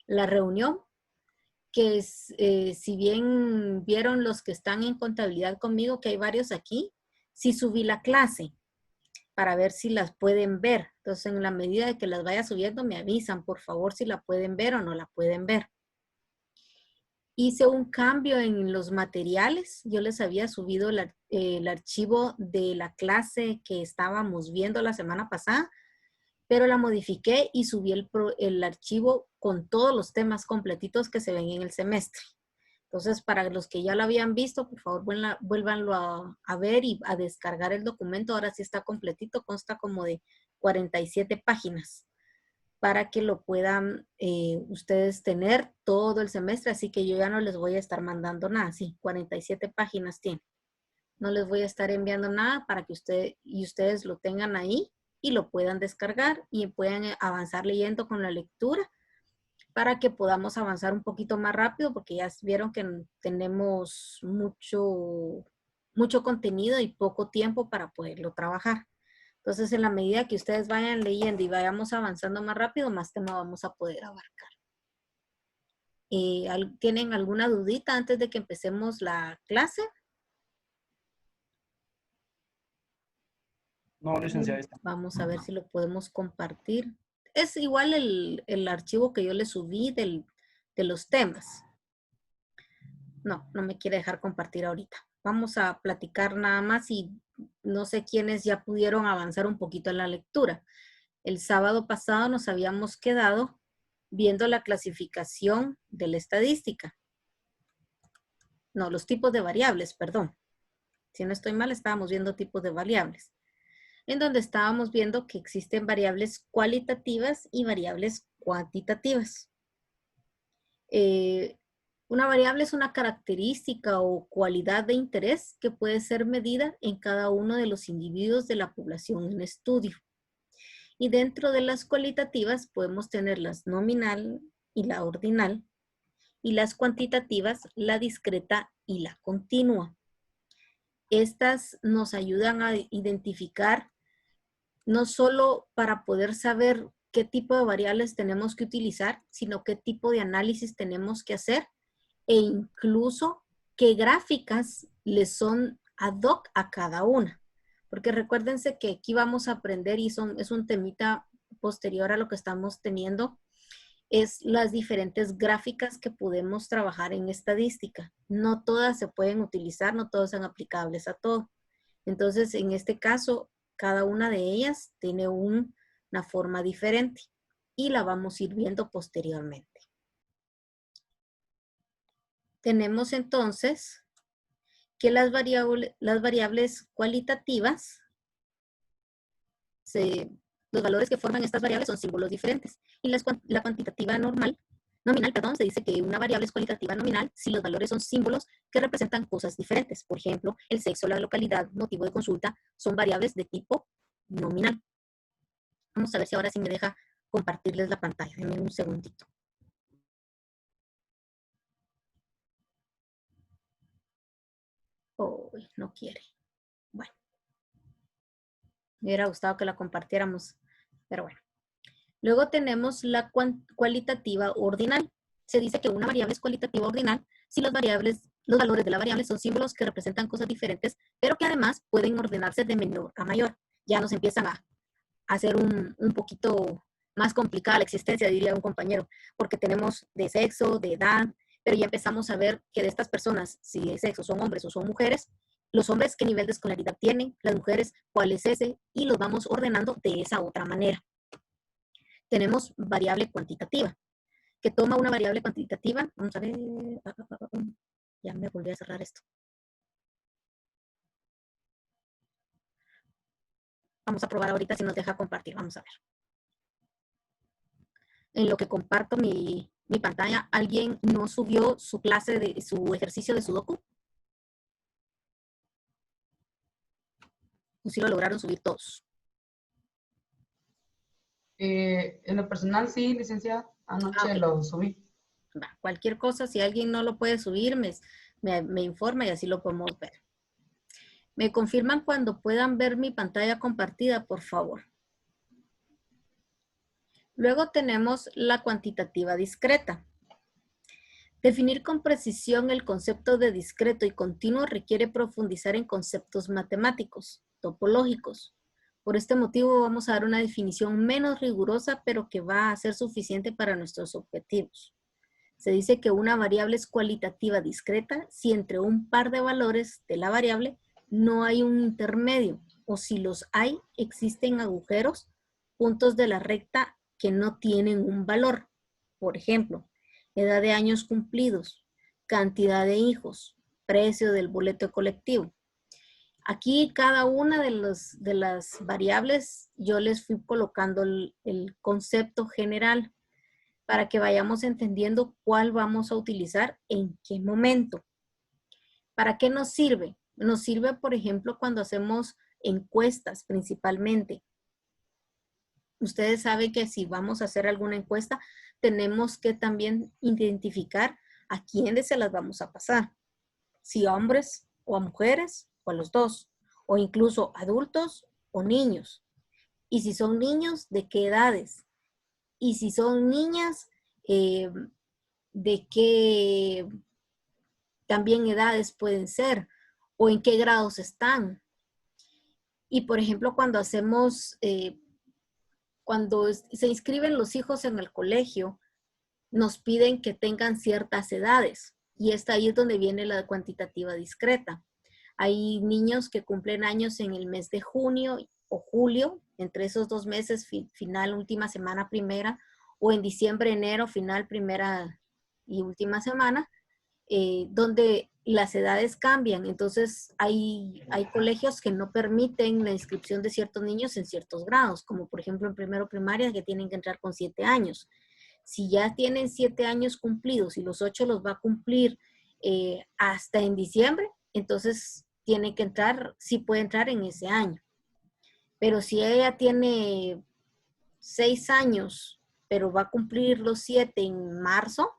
la reunión, que es, si bien vieron los que están en contabilidad conmigo, que hay varios aquí, sí subí la clase para ver si las pueden ver. Entonces, en la medida de que las vaya subiendo, me avisan, por favor, si la pueden ver o no la pueden ver. Hice un cambio en los materiales. Yo les había subido el archivo de la clase que estábamos viendo la semana pasada, pero la modifiqué y subí el archivo con todos los temas completitos que se ven en el semestre. Entonces, para los que ya lo habían visto, por favor, vuélvanlo a ver y a descargar el documento. Ahora sí está completito, consta como de 47 páginas para que lo puedan ustedes tener todo el semestre. Así que yo ya no les voy a estar mandando nada. Sí, 47 páginas tiene. No les voy a estar enviando nada para que ustedes lo tengan ahí y lo puedan descargar y puedan avanzar leyendo con la lectura para que podamos avanzar un poquito más rápido, porque ya vieron que tenemos mucho contenido y poco tiempo para poderlo trabajar. Entonces, en la medida que ustedes vayan leyendo y vayamos avanzando más rápido, más tema vamos a poder abarcar. ¿Tienen alguna dudita antes de que empecemos la clase? No, licenciada. Vamos a ver si lo podemos compartir. Es igual el archivo que yo le subí de los temas. No me quiere dejar compartir ahorita. Vamos a platicar nada más y no sé quiénes ya pudieron avanzar un poquito en la lectura. El sábado pasado nos habíamos quedado viendo la clasificación de la estadística. No, los tipos de variables, perdón. Si no estoy mal, estábamos viendo tipos de variables, en donde estábamos viendo que existen variables cualitativas y variables cuantitativas. Una variable es una característica o cualidad de interés que puede ser medida en cada uno de los individuos de la población en estudio. Y dentro de las cualitativas podemos tener las nominal y la ordinal, y las cuantitativas, la discreta y la continua. Estas nos ayudan a identificar no solo para poder saber qué tipo de variables tenemos que utilizar, sino qué tipo de análisis tenemos que hacer e incluso qué gráficas les son ad hoc a cada una. Porque recuérdense que aquí vamos a aprender y es un temita posterior a lo que estamos teniendo, es las diferentes gráficas que podemos trabajar en estadística. No todas se pueden utilizar, no todas son aplicables a todo. Entonces, en este caso, cada una de ellas tiene una forma diferente y la vamos a ir viendo posteriormente. Tenemos entonces que las variables cualitativas, los valores que forman estas variables son símbolos diferentes. Y la cuantitativa nominal, se dice que una variable es cualitativa nominal si los valores son símbolos que representan cosas diferentes. Por ejemplo, el sexo, la localidad, motivo de consulta, son variables de tipo nominal. Vamos a ver si ahora sí me deja compartirles la pantalla. Denme un segundito. Oh, no quiere. Bueno. Me hubiera gustado que la compartiéramos, pero bueno. Luego tenemos la cualitativa ordinal. Se dice que una variable es cualitativa ordinal si los valores de la variable son símbolos que representan cosas diferentes, pero que además pueden ordenarse de menor a mayor. Ya nos empiezan a hacer un poquito más complicada la existencia, diría un compañero, porque tenemos de sexo, de edad, pero ya empezamos a ver que de estas personas, si de sexo son hombres o son mujeres, los hombres qué nivel de escolaridad tienen, las mujeres cuál es ese, y los vamos ordenando de esa otra manera. Tenemos variable cuantitativa, que toma una variable cuantitativa, vamos a ver, ya me volví a cerrar esto. Vamos a probar ahorita si nos deja compartir, vamos a ver. En lo que comparto mi pantalla, ¿alguien no subió su clase de su ejercicio de Sudoku? ¿O si lo lograron subir todos? En lo personal, sí, licenciada. Anoche Okay. lo subí. Cualquier cosa, si alguien no lo puede subir, me informa y así lo podemos ver. ¿Me confirman cuando puedan ver mi pantalla compartida, por favor? Luego tenemos la cuantitativa discreta. Definir con precisión el concepto de discreto y continuo requiere profundizar en conceptos matemáticos, topológicos. Por este motivo vamos a dar una definición menos rigurosa, pero que va a ser suficiente para nuestros objetivos. Se dice que una variable es cualitativa discreta si entre un par de valores de la variable no hay un intermedio, o si los hay, existen agujeros, puntos de la recta que no tienen un valor. Por ejemplo, edad de años cumplidos, cantidad de hijos, precio del boleto colectivo. Aquí cada una de las variables yo les fui colocando el concepto general para que vayamos entendiendo cuál vamos a utilizar en qué momento. ¿Para qué nos sirve? Nos sirve, por ejemplo, cuando hacemos encuestas principalmente. Ustedes saben que si vamos a hacer alguna encuesta, tenemos que también identificar a quiénes se las vamos a pasar. Si a hombres o a mujeres o a los dos, o incluso adultos o niños. Y si son niños, ¿de qué edades? Y si son niñas, ¿de qué también edades pueden ser? ¿O en qué grados están? Y por ejemplo, cuando hacemos, cuando se inscriben los hijos en el colegio, nos piden que tengan ciertas edades. Y ahí es donde viene la cuantitativa discreta. Hay niños que cumplen años en el mes de junio o julio, entre esos 2 meses, final, última semana, primera, o en diciembre, enero, final, primera y última semana, donde las edades cambian. Entonces, hay colegios que no permiten la inscripción de ciertos niños en ciertos grados, como por ejemplo en primero primaria, que tienen que entrar con 7 años. Si ya tienen 7 años cumplidos y los 8 los va a cumplir hasta en diciembre, entonces tiene que entrar, sí puede entrar en ese año. Pero si ella tiene 6 años, pero va a cumplir los 7 en marzo,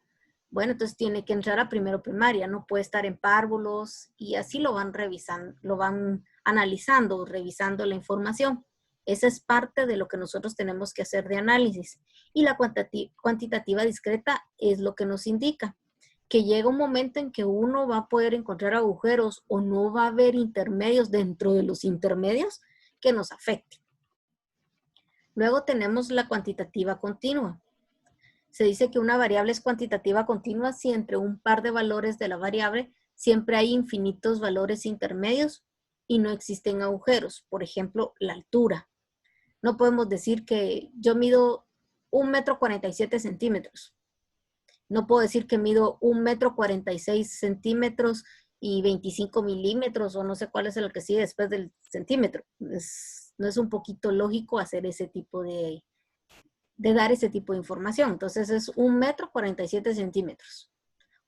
bueno, entonces tiene que entrar a primero primaria, no puede estar en párvulos y así lo van revisando, lo van analizando, revisando la información. Esa es parte de lo que nosotros tenemos que hacer de análisis. Y la cuantitativa discreta es lo que nos indica que llega un momento en que uno va a poder encontrar agujeros o no va a haber intermedios dentro de los intermedios que nos afecten. Luego tenemos la cuantitativa continua. Se dice que una variable es cuantitativa continua si entre un par de valores de la variable siempre hay infinitos valores intermedios y no existen agujeros. Por ejemplo, la altura. No podemos decir que yo mido 1,47 metros. No puedo decir que mido 1,46 metros y 25 milímetros o no sé cuál es el que sigue después del centímetro. No es un poquito lógico hacer ese tipo de dar ese tipo de información. Entonces es 1,47 metros.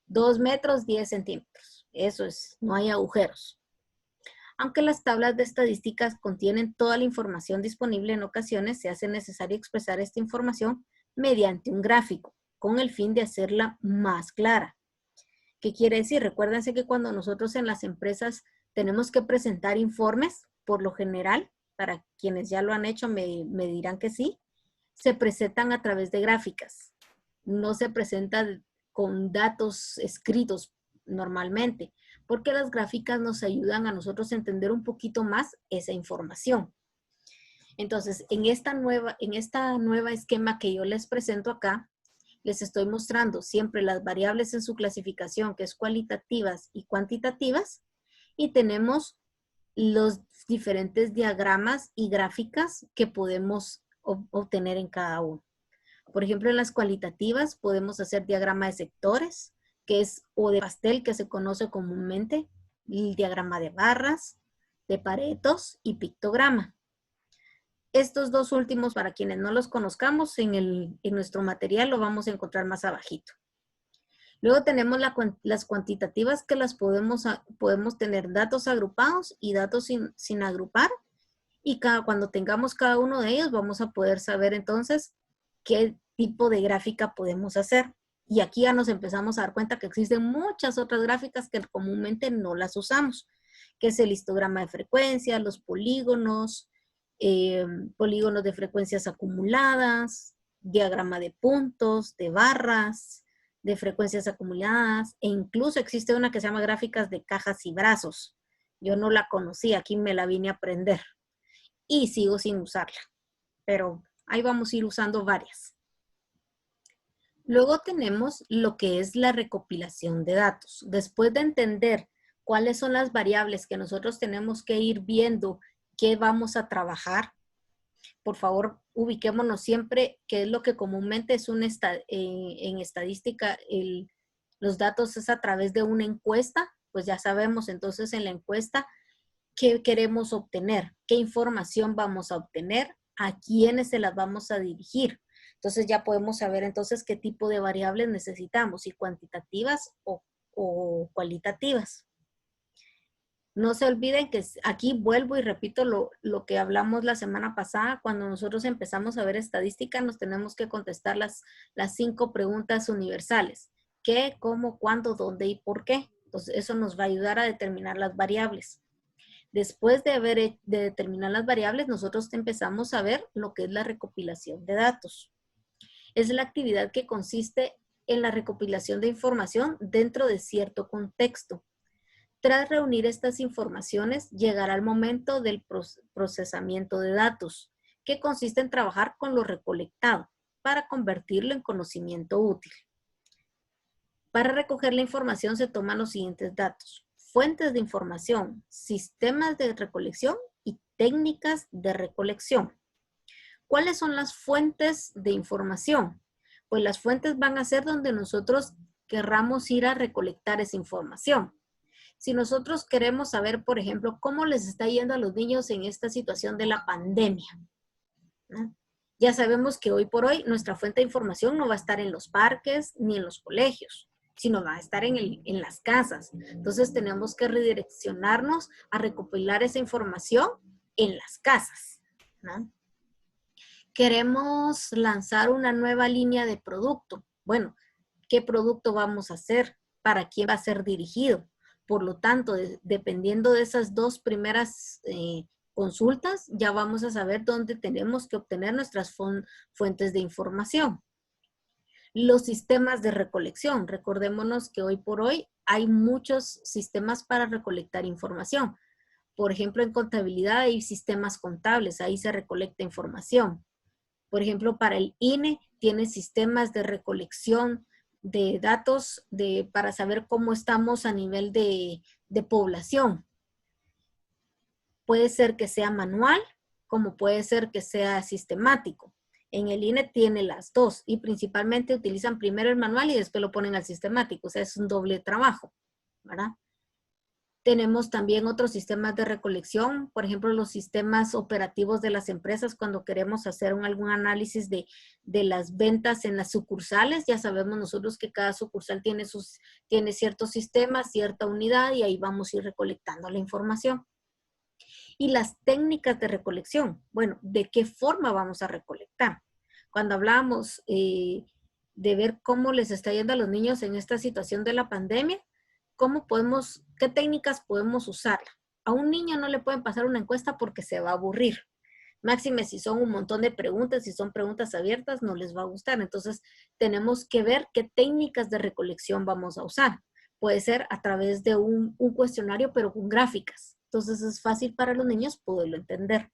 2 metros, 10 centímetros. Eso es, no hay agujeros. Aunque las tablas de estadísticas contienen toda la información disponible, en ocasiones se hace necesario expresar esta información mediante un gráfico, con el fin de hacerla más clara. ¿Qué quiere decir? Recuérdense que cuando nosotros en las empresas tenemos que presentar informes, por lo general, para quienes ya lo han hecho me dirán que sí, se presentan a través de gráficas. No se presenta con datos escritos normalmente, porque las gráficas nos ayudan a nosotros a entender un poquito más esa información. Entonces, en esta nueva esquema que yo les presento acá, les estoy mostrando siempre las variables en su clasificación, que es cualitativas y cuantitativas, y tenemos los diferentes diagramas y gráficas que podemos obtener en cada uno. Por ejemplo, en las cualitativas podemos hacer diagrama de sectores, que es, o de pastel, que se conoce comúnmente, el diagrama de barras, de paretos y pictograma. Estos dos últimos, para quienes no los conozcamos, en nuestro material lo vamos a encontrar más abajito. Luego tenemos las cuantitativas, que las podemos tener datos agrupados y datos sin agrupar. Y cuando tengamos cada uno de ellos, vamos a poder saber entonces qué tipo de gráfica podemos hacer. Y aquí ya nos empezamos a dar cuenta que existen muchas otras gráficas que comúnmente no las usamos, que es el histograma de frecuencia, los polígonos, polígonos de frecuencias acumuladas, diagrama de puntos, de barras, de frecuencias acumuladas, e incluso existe una que se llama gráficas de cajas y brazos. Yo no la conocí, aquí me la vine a aprender y sigo sin usarla, pero ahí vamos a ir usando varias. Luego tenemos lo que es la recopilación de datos. Después de entender cuáles son las variables que nosotros tenemos que ir viendo qué vamos a trabajar, por favor, ubiquémonos siempre que es lo que comúnmente es en estadística, los datos es a través de una encuesta, pues ya sabemos entonces en la encuesta qué queremos obtener, qué información vamos a obtener, a quiénes se las vamos a dirigir. Entonces ya podemos saber entonces qué tipo de variables necesitamos, si cuantitativas o cualitativas. No se olviden que aquí vuelvo y repito lo que hablamos la semana pasada. Cuando nosotros empezamos a ver estadística, nos tenemos que contestar las 5 preguntas universales. ¿Qué, cómo, cuándo, dónde y por qué? Entonces, eso nos va a ayudar a determinar las variables. Después de determinar las variables, nosotros empezamos a ver lo que es la recopilación de datos. Es la actividad que consiste en la recopilación de información dentro de cierto contexto. Tras reunir estas informaciones, llegará el momento del procesamiento de datos, que consiste en trabajar con lo recolectado para convertirlo en conocimiento útil. Para recoger la información se toman los siguientes datos: fuentes de información, sistemas de recolección y técnicas de recolección. ¿Cuáles son las fuentes de información? Pues las fuentes van a ser donde nosotros querramos ir a recolectar esa información. Si nosotros queremos saber, por ejemplo, cómo les está yendo a los niños en esta situación de la pandemia, ¿no? Ya sabemos que hoy por hoy nuestra fuente de información no va a estar en los parques ni en los colegios, sino va a estar en las casas. Entonces tenemos que redireccionarnos a recopilar esa información en las casas, ¿no? Queremos lanzar una nueva línea de producto. Bueno, ¿qué producto vamos a hacer? ¿Para quién va a ser dirigido? Por lo tanto, dependiendo de esas 2 primeras consultas, ya vamos a saber dónde tenemos que obtener nuestras fuentes de información. Los sistemas de recolección. Recordémonos que hoy por hoy hay muchos sistemas para recolectar información. Por ejemplo, en contabilidad hay sistemas contables, ahí se recolecta información. Por ejemplo, para el INE tiene sistemas de recolección de datos para saber cómo estamos a nivel de población. Puede ser que sea manual, como puede ser que sea sistemático. En el INE tiene las 2 y principalmente utilizan primero el manual y después lo ponen al sistemático. O sea, es un doble trabajo, ¿verdad? Tenemos también otros sistemas de recolección, por ejemplo, los sistemas operativos de las empresas cuando queremos hacer algún análisis de las ventas en las sucursales. Ya sabemos nosotros que cada sucursal tiene ciertos sistemas, cierta unidad y ahí vamos a ir recolectando la información. Y las técnicas de recolección, bueno, ¿de qué forma vamos a recolectar? Cuando hablamos de ver cómo les está yendo a los niños en esta situación de la pandemia, ¿qué técnicas podemos usar? A un niño no le pueden pasar una encuesta porque se va a aburrir. Máxime si son un montón de preguntas, si son preguntas abiertas, no les va a gustar. Entonces, tenemos que ver qué técnicas de recolección vamos a usar. Puede ser a través de un cuestionario, pero con gráficas. Entonces, es fácil para los niños poderlo entender.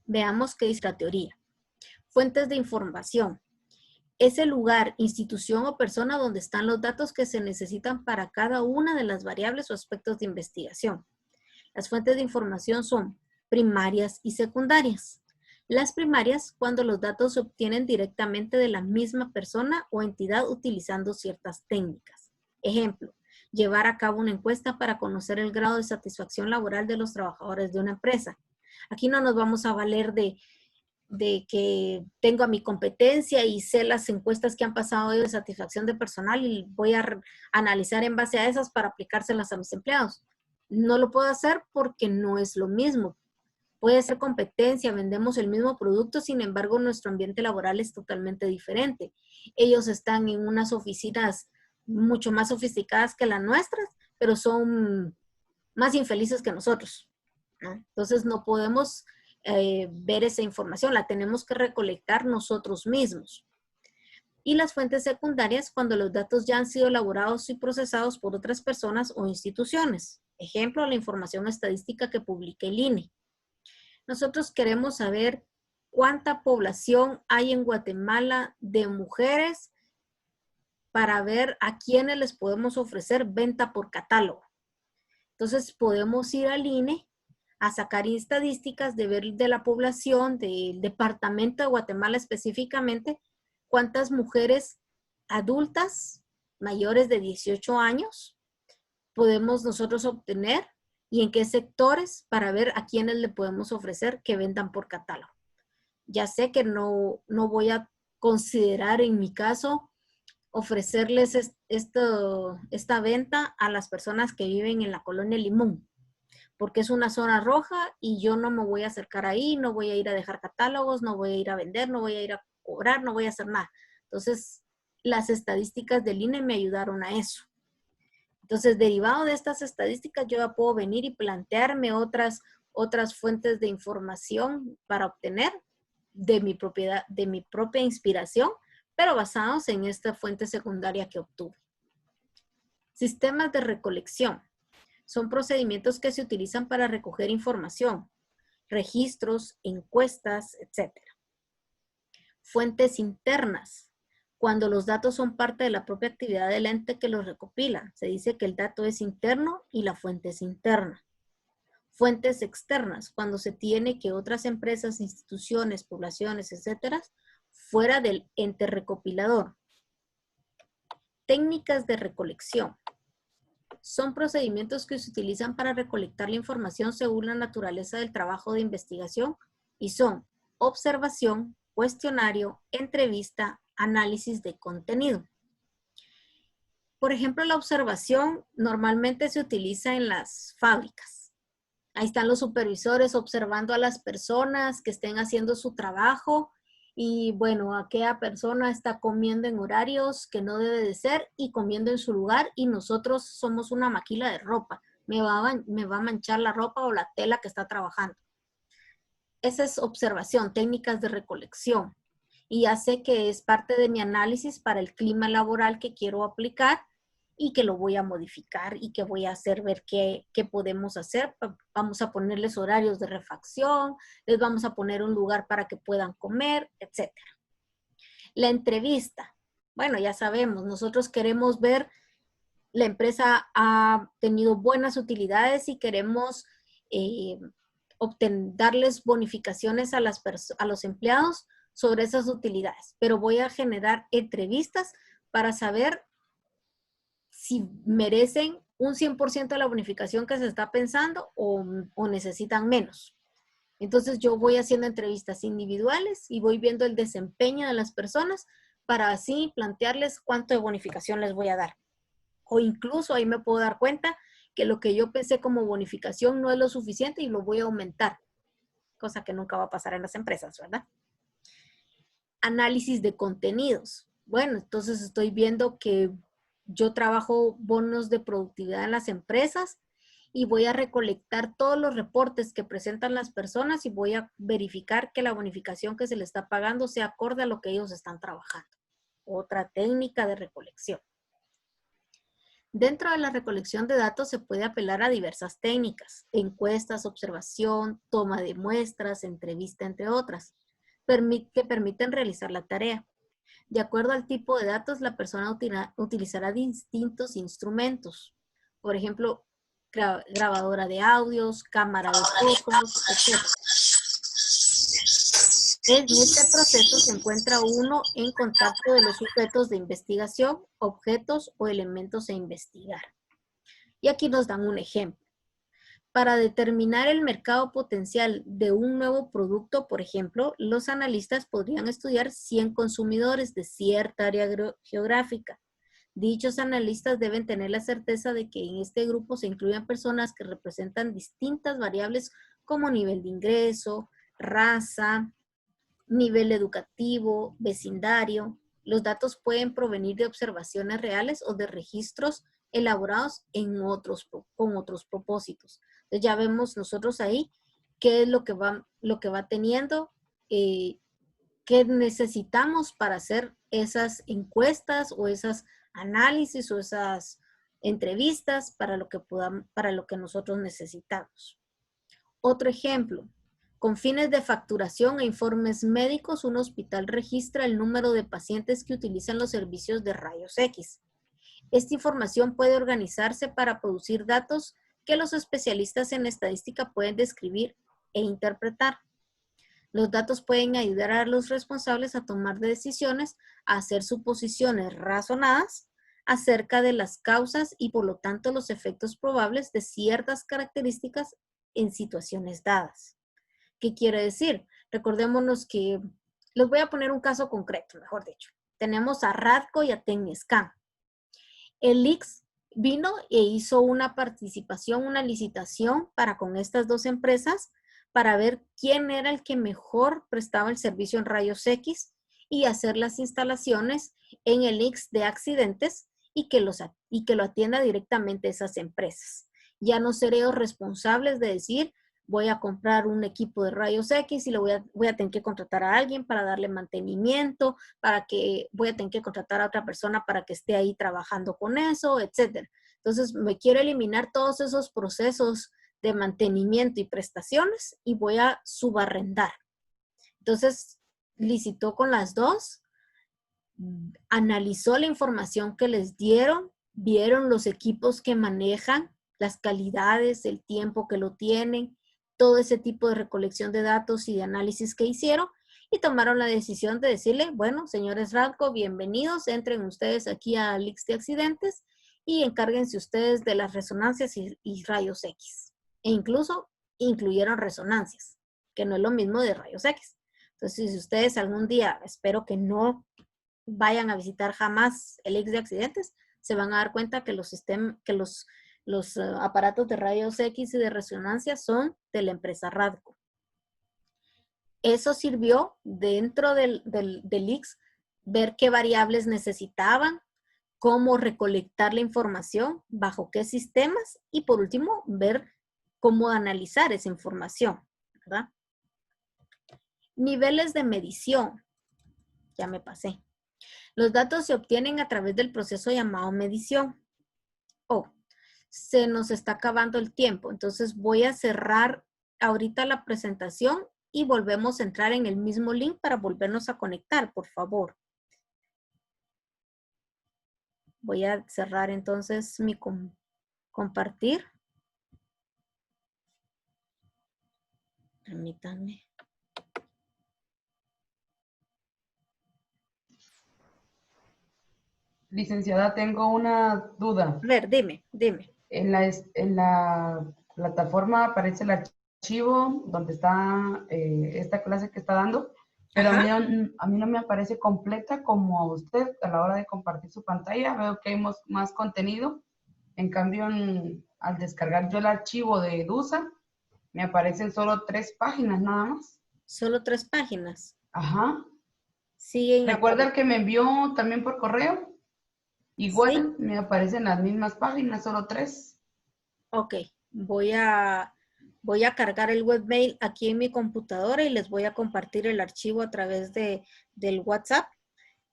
Veamos qué dice la teoría. Fuentes de información. Es el lugar, institución o persona donde están los datos que se necesitan para cada una de las variables o aspectos de investigación. Las fuentes de información son primarias y secundarias. Las primarias, cuando los datos se obtienen directamente de la misma persona o entidad utilizando ciertas técnicas. Ejemplo, llevar a cabo una encuesta para conocer el grado de satisfacción laboral de los trabajadores de una empresa. Aquí no nos vamos a valer de que tengo a mi competencia y sé las encuestas que han pasado de satisfacción de personal y voy a analizar en base a esas para aplicárselas a mis empleados. No lo puedo hacer porque no es lo mismo. Puede ser competencia, vendemos el mismo producto, sin embargo, nuestro ambiente laboral es totalmente diferente. Ellos están en unas oficinas mucho más sofisticadas que las nuestras, pero son más infelices que nosotros, ¿no? Entonces, no podemos ver esa información, la tenemos que recolectar nosotros mismos. Y las fuentes secundarias cuando los datos ya han sido elaborados y procesados por otras personas o instituciones. Ejemplo, la información estadística que publica el INE. Nosotros queremos saber cuánta población hay en Guatemala de mujeres para ver a quiénes les podemos ofrecer venta por catálogo. Entonces podemos ir al INE a sacar estadísticas de ver de la población del departamento de Guatemala específicamente, cuántas mujeres adultas mayores de 18 años podemos nosotros obtener y en qué sectores para ver a quiénes le podemos ofrecer que vendan por catálogo. Ya sé que no voy a considerar en mi caso ofrecerles esta venta a las personas que viven en la colonia Limón, porque es una zona roja y yo no me voy a acercar ahí, no voy a ir a dejar catálogos, no voy a ir a vender, no voy a ir a cobrar, no voy a hacer nada. Entonces, las estadísticas del INE me ayudaron a eso. Entonces, derivado de estas estadísticas, yo ya puedo venir y plantearme otras fuentes de información para obtener de mi propia inspiración, pero basados en esta fuente secundaria que obtuve. Sistemas de recolección. Son procedimientos que se utilizan para recoger información, registros, encuestas, etc. Fuentes internas. Cuando los datos son parte de la propia actividad del ente que los recopila, se dice que el dato es interno y la fuente es interna. Fuentes externas, cuando se tiene que otras empresas, instituciones, poblaciones, etcétera, fuera del ente recopilador. Técnicas de recolección. Son procedimientos que se utilizan para recolectar la información según la naturaleza del trabajo de investigación y son observación, cuestionario, entrevista, análisis de contenido. Por ejemplo, la observación normalmente se utiliza en las fábricas. Ahí están los supervisores observando a las personas que estén haciendo su trabajo y bueno, aquella persona está comiendo en horarios que no debe de ser y comiendo en su lugar y nosotros somos una maquila de ropa. Me va a manchar la ropa o la tela que está trabajando. Esa es observación, técnicas de recolección. Y ya sé que es parte de mi análisis para el clima laboral que quiero aplicar y que lo voy a modificar y que voy a hacer ver qué podemos hacer. Vamos a ponerles horarios de refacción, les vamos a poner un lugar para que puedan comer, etc. La entrevista. Bueno, ya sabemos, nosotros queremos ver, la empresa ha tenido buenas utilidades y queremos darles bonificaciones a los empleados sobre esas utilidades. Pero voy a generar entrevistas para saber si merecen un 100% de la bonificación que se está pensando o necesitan menos. Entonces yo voy haciendo entrevistas individuales y voy viendo el desempeño de las personas para así plantearles cuánto de bonificación les voy a dar. O incluso ahí me puedo dar cuenta que lo que yo pensé como bonificación no es lo suficiente y lo voy a aumentar, cosa que nunca va a pasar en las empresas, ¿verdad? Análisis de contenidos. Bueno, entonces estoy viendo que yo trabajo bonos de productividad en las empresas y voy a recolectar todos los reportes que presentan las personas y voy a verificar que la bonificación que se le está pagando sea acorde a lo que ellos están trabajando. Otra técnica de recolección. Dentro de la recolección de datos se puede apelar a diversas técnicas, encuestas, observación, toma de muestras, entrevista, entre otras, que permiten realizar la tarea. De acuerdo al tipo de datos, la persona utilizará distintos instrumentos. Por ejemplo, grabadora de audios, cámara de fotos, etc. En este proceso se encuentra uno en contacto de los sujetos de investigación, objetos o elementos a investigar. Y aquí nos dan un ejemplo. Para determinar el mercado potencial de un nuevo producto, por ejemplo, los analistas podrían estudiar 100 consumidores de cierta área geográfica. Dichos analistas deben tener la certeza de que en este grupo se incluyan personas que representan distintas variables como nivel de ingreso, raza, nivel educativo, vecindario. Los datos pueden provenir de observaciones reales o de registros elaborados con otros propósitos. Entonces ya vemos nosotros ahí qué es lo que va teniendo, qué necesitamos para hacer esas encuestas o esas análisis o esas entrevistas para lo que nosotros necesitamos. Otro ejemplo, con fines de facturación e informes médicos, un hospital registra el número de pacientes que utilizan los servicios de rayos X. Esta información puede organizarse para producir datos que los especialistas en estadística pueden describir e interpretar. Los datos pueden ayudar a los responsables a tomar decisiones, a hacer suposiciones razonadas acerca de las causas y por lo tanto los efectos probables de ciertas características en situaciones dadas. ¿Qué quiere decir? Recordémonos que, les voy a poner un caso concreto, mejor dicho. Tenemos a Radco y a Tecniscan. El IX vino e hizo una participación, una licitación para con estas dos empresas para ver quién era el que mejor prestaba el servicio en rayos X y hacer las instalaciones en el IX de accidentes y que lo atienda directamente esas empresas. Ya no seré responsables de decir, voy a comprar un equipo de rayos X y voy a tener que contratar a alguien para darle mantenimiento, voy a tener que contratar a otra persona para que esté ahí trabajando con eso, etcétera. Entonces, me quiero eliminar todos esos procesos de mantenimiento y prestaciones y voy a subarrendar. Entonces, licitó con las dos, analizó la información que les dieron, vieron los equipos que manejan, las calidades, el tiempo que lo tienen, todo ese tipo de recolección de datos y de análisis que hicieron y tomaron la decisión de decirle, bueno, señores Radco, bienvenidos, entren ustedes aquí a IX de accidentes y encárguense ustedes de las resonancias y rayos X. E incluso incluyeron resonancias, que no es lo mismo de rayos X. Entonces, si ustedes algún día, espero que no vayan a visitar jamás el IX de accidentes, se van a dar cuenta que los aparatos de rayos X y de resonancia son de la empresa Radco. Eso sirvió dentro del IX ver qué variables necesitaban, cómo recolectar la información, bajo qué sistemas y por último ver cómo analizar esa información, ¿verdad? Niveles de medición. Ya me pasé. Los datos se obtienen a través del proceso llamado medición. Se nos está acabando el tiempo, entonces voy a cerrar ahorita la presentación y volvemos a entrar en el mismo link para volvernos a conectar, por favor. Voy a cerrar entonces mi compartir. Permítanme. Licenciada, tengo una duda. A ver, dime. En la plataforma aparece el archivo donde está esta clase que está dando, pero a mí no me aparece completa como a usted a la hora de compartir su pantalla. Veo que hay más contenido. En cambio, al descargar yo el archivo de DUSA, me aparecen solo 3 páginas nada más. Solo 3 páginas. Ajá. Siguen ¿Recuerda el que me envió también por correo? Igual ¿Sí? me aparecen las mismas páginas, solo 3. Ok, voy a cargar el webmail aquí en mi computadora y les voy a compartir el archivo a través del WhatsApp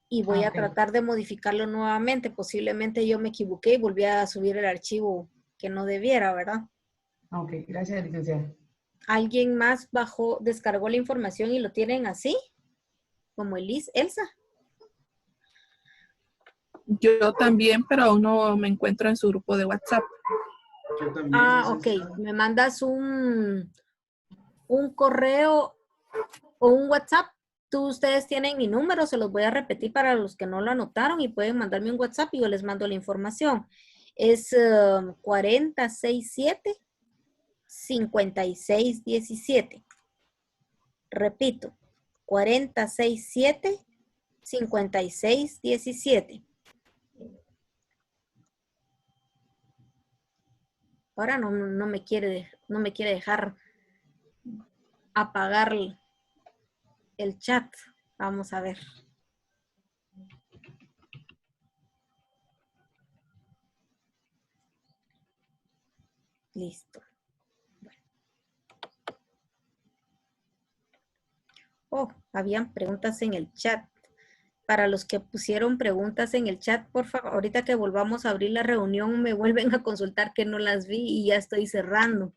y voy a tratar de modificarlo nuevamente. Posiblemente yo me equivoqué y volví a subir el archivo que no debiera, ¿verdad? Ok, gracias, licenciada. ¿Alguien más descargó la información y lo tienen así? Como Elsa. Yo también, pero aún no me encuentro en su grupo de WhatsApp. Yo también, ok. Me mandas un correo o un WhatsApp. Ustedes tienen mi número, se los voy a repetir para los que no lo anotaron y pueden mandarme un WhatsApp y yo les mando la información. Es 4067-5617. Repito, 4067-5617. Ahora no me quiere dejar apagar el chat. Vamos a ver. Listo. Bueno. habían preguntas en el chat. Para los que pusieron preguntas en el chat, por favor, ahorita que volvamos a abrir la reunión, me vuelven a consultar que no las vi y ya estoy cerrando.